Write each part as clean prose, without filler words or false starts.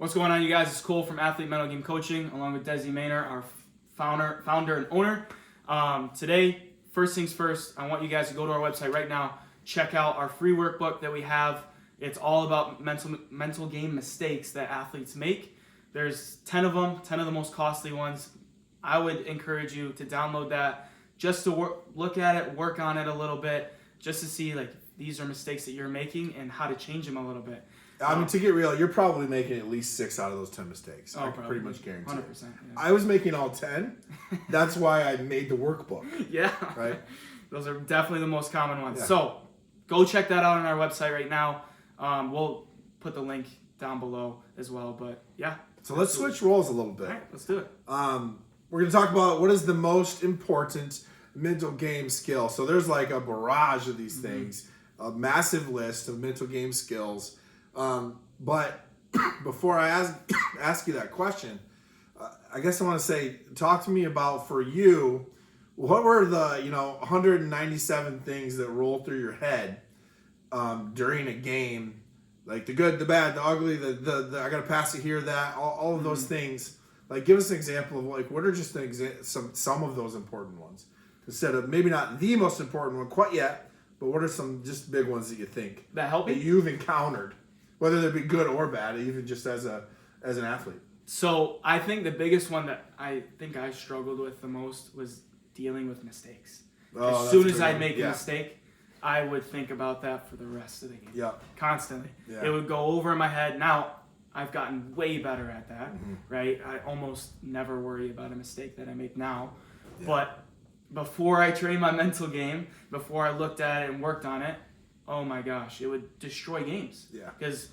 What's going on, you guys? It's Cole from Athlete Mental Game Coaching, along with Desi Maynor, our founder and owner. Today, first things first, I want you guys to go to our website right now, check out our free workbook that we have. It's all about mental game mistakes that athletes make. There's 10 of them, 10 of the most costly ones. I would encourage you to download that just to look at it, work on it a little bit, just to see like these are mistakes that you're making and how to change them a little bit. I mean, to get real, you're probably making at least 6 out of those 10 mistakes. I can pretty much guarantee 100%. it. Yeah. I was making all 10. That's why I made the workbook. Yeah. Right? Those are definitely the most common ones. Yeah. So go check that out on our website right now. We'll put the link down below as well. But yeah. So let's switch roles a little bit. All right, let's do it. We're going to talk about what is the most important mental game skill. So there's like a barrage of these things, a massive list of mental game skills. But before I ask you that question, I guess I want to say, talk to me about, for you, what were the 197 things that roll through your head during a game, like the good, the bad, the ugly, the I got to pass it here, that all of those things. Like, give us an example of like what are just some of those important ones, instead of maybe not the most important one quite yet, but what are some just big ones that you think That help that you? you've encountered, whether they be good or bad, even just as an athlete? So I think the biggest one that I struggled with the most was dealing with mistakes. Oh, As soon that's as a I'd good make one. a Yeah. mistake, I would think about that for the rest of the game. Yeah. Constantly. Yeah. It would go over in my head. Now, I've gotten way better at that, right? I almost never worry about a mistake that I make now. Yeah. But before I trained my mental game, before I looked at it and worked on it, oh my gosh, it would destroy games. Yeah. Because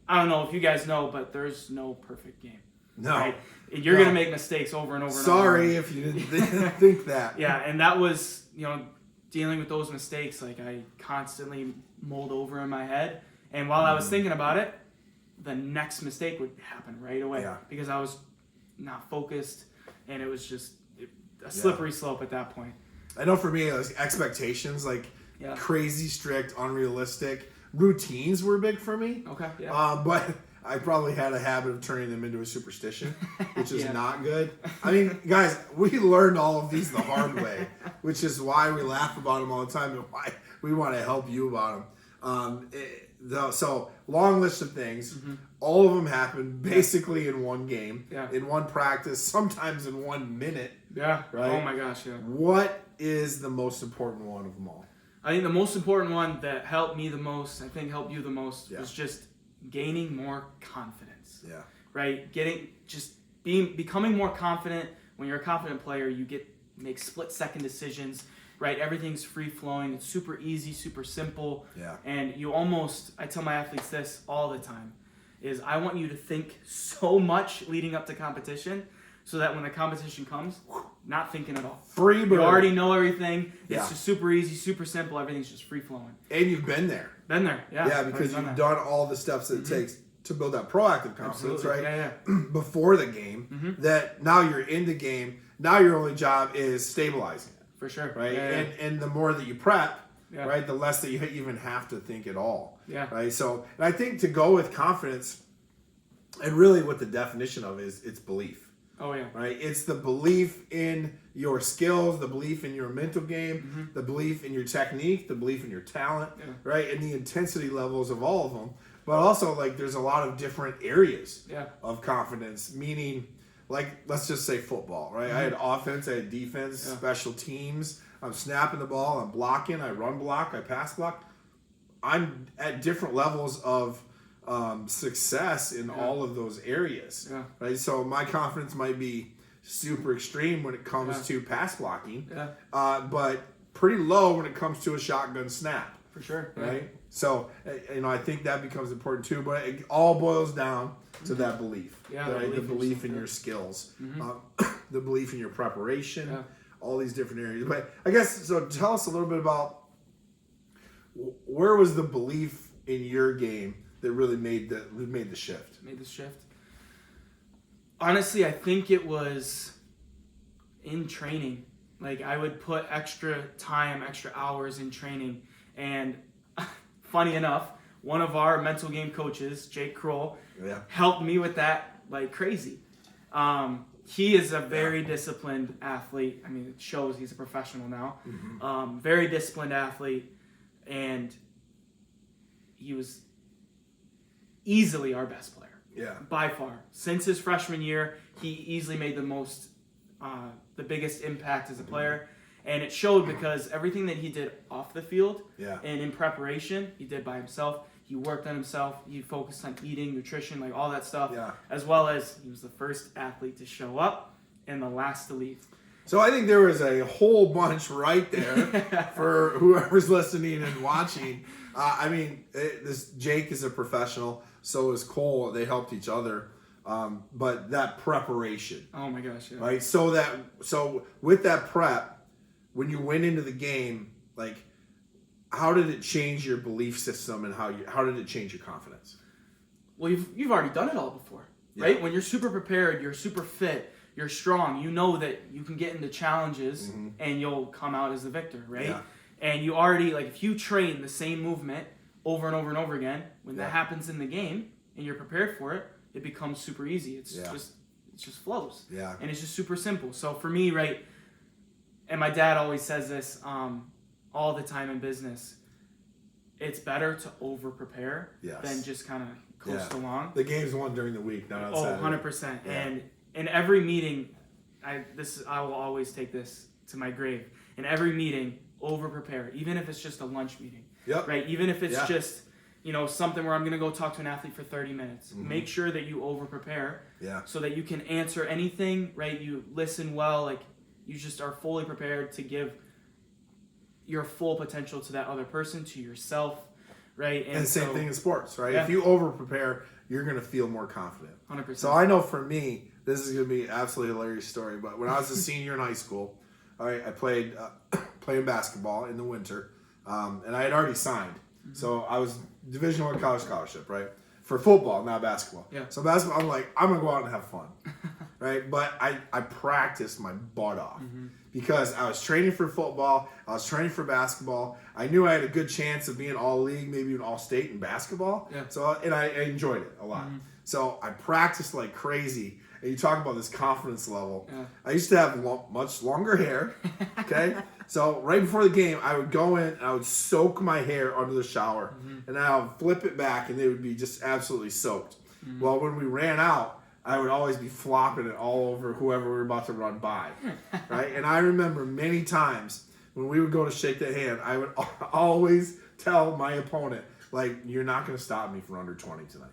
I don't know if you guys know, but there's no perfect game. No. Right? You're No. going to make mistakes over and over and over. Sorry if you didn't think that. Yeah, and that was, dealing with those mistakes, like I constantly mulled over in my head. And while I was thinking about it, the next mistake would happen right away. Yeah. Because I was not focused, and it was just a slippery slope at that point. I know for me, like, expectations, like Yeah. crazy, strict, unrealistic. Routines were big for me. Okay, yeah. But I probably had a habit of turning them into a superstition, which is Yeah. not good. I mean, guys, we learned all of these the hard way, which is why we laugh about them all the time and why we want to help you about them. So, long list of things. All of them happen basically in one game, Yeah. in one practice, sometimes in 1 minute. Yeah. Right? Oh my gosh, yeah. What is the most important one of them all? I think the most important one that helped me the most, I think helped you the most, Yeah. was just gaining more confidence. Yeah. Right? Becoming more confident. When you're a confident player, you make split-second decisions, right? Everything's free-flowing. It's super easy, super simple. Yeah. And I tell my athletes this all the time, is I want you to think so much leading up to competition so that when the competition comes, not thinking at all. Free bird. You already know everything. It's Yeah. just super easy, super simple. Everything's just free-flowing. And you've been there. Been there, yeah. Yeah, because I've you've done done all the steps that it takes to build that proactive confidence, Absolutely. right? Yeah. Before the game, that now you're in the game. Now your only job is stabilizing it, For sure. right? Yeah, yeah. And the more that you prep, Yeah. right, the less that you even have to think at all. Yeah. Right. So, and I think to go with confidence, and really what the definition of is, it's belief. Oh, yeah. Right? It's the belief in your skills, the belief in your mental game, the belief in your technique, the belief in your talent, Yeah. right? And the intensity levels of all of them. But also, like, there's a lot of different areas Yeah. of confidence, meaning, like, let's just say football, right? I had offense, I had defense, Yeah. special teams. I'm snapping the ball, I'm blocking, I run block, I pass block. I'm at different levels of success in all of those areas, Yeah. right? So my confidence might be super extreme when it comes Yeah. to pass blocking, Yeah. but pretty low when it comes to a shotgun snap, For sure. Yeah. right? So I think that becomes important too. But it all boils down to that belief, Yeah, the right? The belief in belief in yourself, your skills, the belief in your preparation, Yeah. all these different areas. But I guess so. Tell us a little bit about where was the belief in your game that really made the shift? Made the shift. Honestly, I think it was in training. Like, I would put extra time, extra hours in training. And funny enough, one of our mental game coaches, Jake Kroll, helped me with that like crazy. He is a very disciplined athlete. I mean, it shows he's a professional now. Very disciplined athlete, and he was easily our best player. Yeah. By far. Since his freshman year, he easily made the biggest impact as a player. And it showed because everything that he did off the field and in preparation, he did by himself. He worked on himself. He focused on eating, nutrition, like all that stuff. Yeah. As well as he was the first athlete to show up and the last to leave. So I think there was a whole bunch right there for whoever's listening and watching. I mean, this Jake is a professional. So is Cole. They helped each other. But that preparation. Oh my gosh. Yeah. Right. So with that prep, when you went into the game, like, how did it change your belief system and how did it change your confidence? Well, you've already done it all before, right? When you're super prepared, you're super fit, you're strong. You know that you can get into challenges and you'll come out as the victor, right? Yeah. And you already, like, if you train the same movement over and over and over again, when that happens in the game and you're prepared for it, it becomes super easy. It just flows. Yeah. And it's just super simple. So for me, right, and my dad always says this all the time in business, it's better to over prepare than just kind of coast along. The game's won during the week, not on Saturday. 100%. Yeah. And in every meeting, I will always take this to my grave. In every meeting, over prepare, even if it's just a lunch meeting. Yep. Right? Even if it's just, something where I'm going to go talk to an athlete for 30 minutes. Make sure that you over prepare so that you can answer anything, right? You listen well, like you just are fully prepared to give your full potential to that other person, to yourself, right? And same thing in sports, right? Yeah. If you over prepare, you're going to feel more confident. 100%. So I know for me, this is going to be an absolutely hilarious story, but when I was a senior in high school, I played playing basketball in the winter, and I had already signed. So I was Division I college scholarship, right? For football, not basketball. Yeah. So basketball, I'm like, I'm going to go out and have fun, right? But I practiced my butt off because I was training for football. I was training for basketball. I knew I had a good chance of being all league, maybe even all state in basketball. Yeah. So, and I enjoyed it a lot. So I practiced like crazy. And you talk about this confidence level. Yeah. I used to have much longer hair, okay? So right before the game, I would go in and I would soak my hair under the shower. And I would flip it back and they would be just absolutely soaked. Well, when we ran out, I would always be flopping it all over whoever we were about to run by, right? And I remember many times when we would go to shake the hand, I would always tell my opponent, like, you're not going to stop me from under 20 tonight.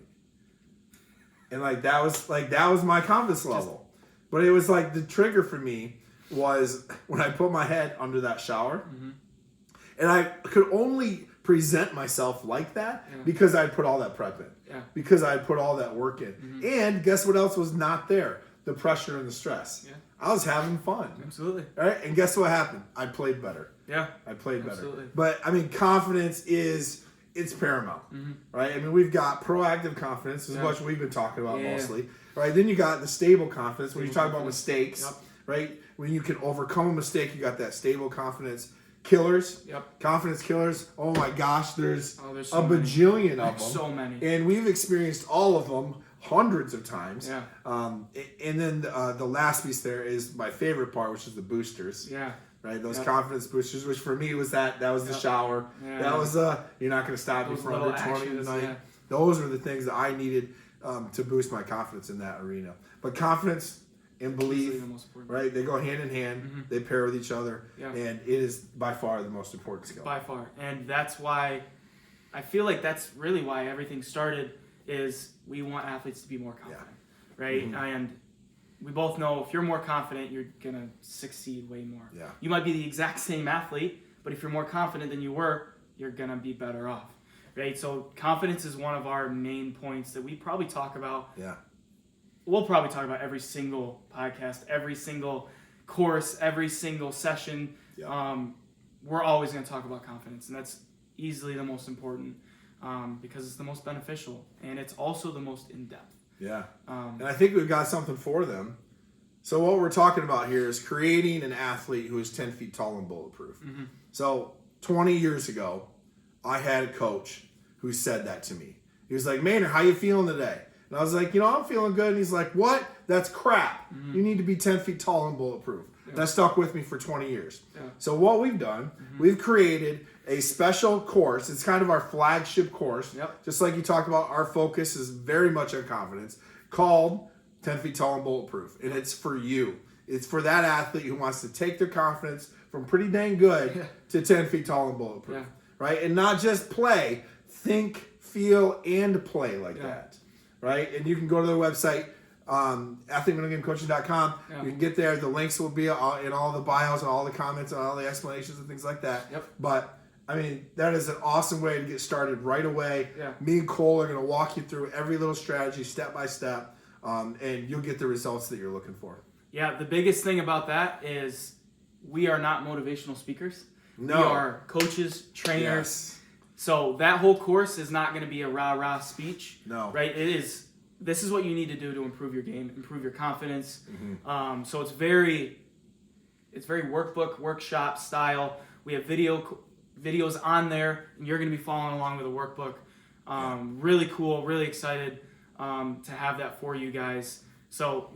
And that was my confidence level. But it was like the trigger for me was when I put my head under that shower. And I could only present myself like that because I put all that prep in. Yeah. Because I put all that work in. And guess what else was not there? The pressure and the stress. Yeah. I was having fun. Absolutely. Right? And guess what happened? I played better. Yeah. I played better. But I mean, confidence it's paramount, right? I mean, we've got proactive confidence, is what we've been talking about mostly, right? Then you got the stable confidence when you talk about mistakes, right? When you can overcome a mistake, you got that stable confidence. Killers, confidence killers. Oh my gosh, there's so a bajillion of them. So many. And we've experienced all of them hundreds of times. Yeah. And then the last piece there is my favorite part, which is the boosters. Yeah. Right, those confidence boosters, which for me was that was the shower. Yeah. That was you're not going to stop me from under 20 tonight. Yeah. Those were the things that I needed to boost my confidence in that arena. But confidence and belief, right? They go hand in hand. They pair with each other, and it is by far the most important skill. By far, and that's why I feel like that's really why everything started. Is we want athletes to be more confident, right? And we both know if you're more confident, you're going to succeed way more. Yeah. You might be the exact same athlete, but if you're more confident than you were, you're going to be better off, right? So confidence is one of our main points that we probably talk about. Yeah. We'll probably talk about every single podcast, every single course, every single session. Yeah. We're always going to talk about confidence, and that's easily the most important because it's the most beneficial, and it's also the most in-depth. Yeah. And I think we've got something for them. So what we're talking about here is creating an athlete who is 10 feet tall and bulletproof. So 20 years ago, I had a coach who said that to me. He was like, Maynard, how you feeling today? And I was like, I'm feeling good. And he's like, what? That's crap. You need to be 10 feet tall and bulletproof. That stuck with me for 20 years. So what we've done, we've created a special course. It's kind of our flagship course. Just like you talked about, our focus is very much on confidence, called 10 Feet Tall and Bulletproof. And it's for you. It's for that athlete who wants to take their confidence from pretty dang good to 10 feet tall and bulletproof. Right? And not just play, think, feel, and play like that. Right? And you can go to their website, athletementalgamecoaching.com. You can get there. The links will be in all the bios and all the comments and all the explanations and things like that. But I mean, that is an awesome way to get started right away. Me and Cole are going to walk you through every little strategy step by step, and you'll get the results that you're looking for. Yeah, the biggest thing about that is we are not motivational speakers. No. We are coaches, trainers. So that whole course is not going to be a rah-rah speech. No. Right? This is what you need to do to improve your game, improve your confidence. So it's very workbook, workshop style. We have videos on there, and you're going to be following along with a workbook. Really cool, really excited to have that for you guys. So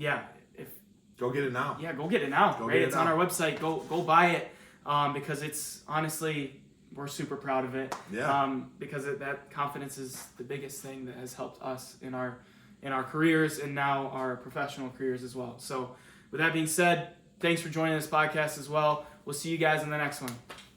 go get it now. Yeah, go get it now. Go right? get it It's now. on our website. Go buy it because it's honestly, we're super proud of it. Because that confidence is the biggest thing that has helped us in our careers and now our professional careers as well. So with that being said, thanks for joining this podcast as well. We'll see you guys in the next one.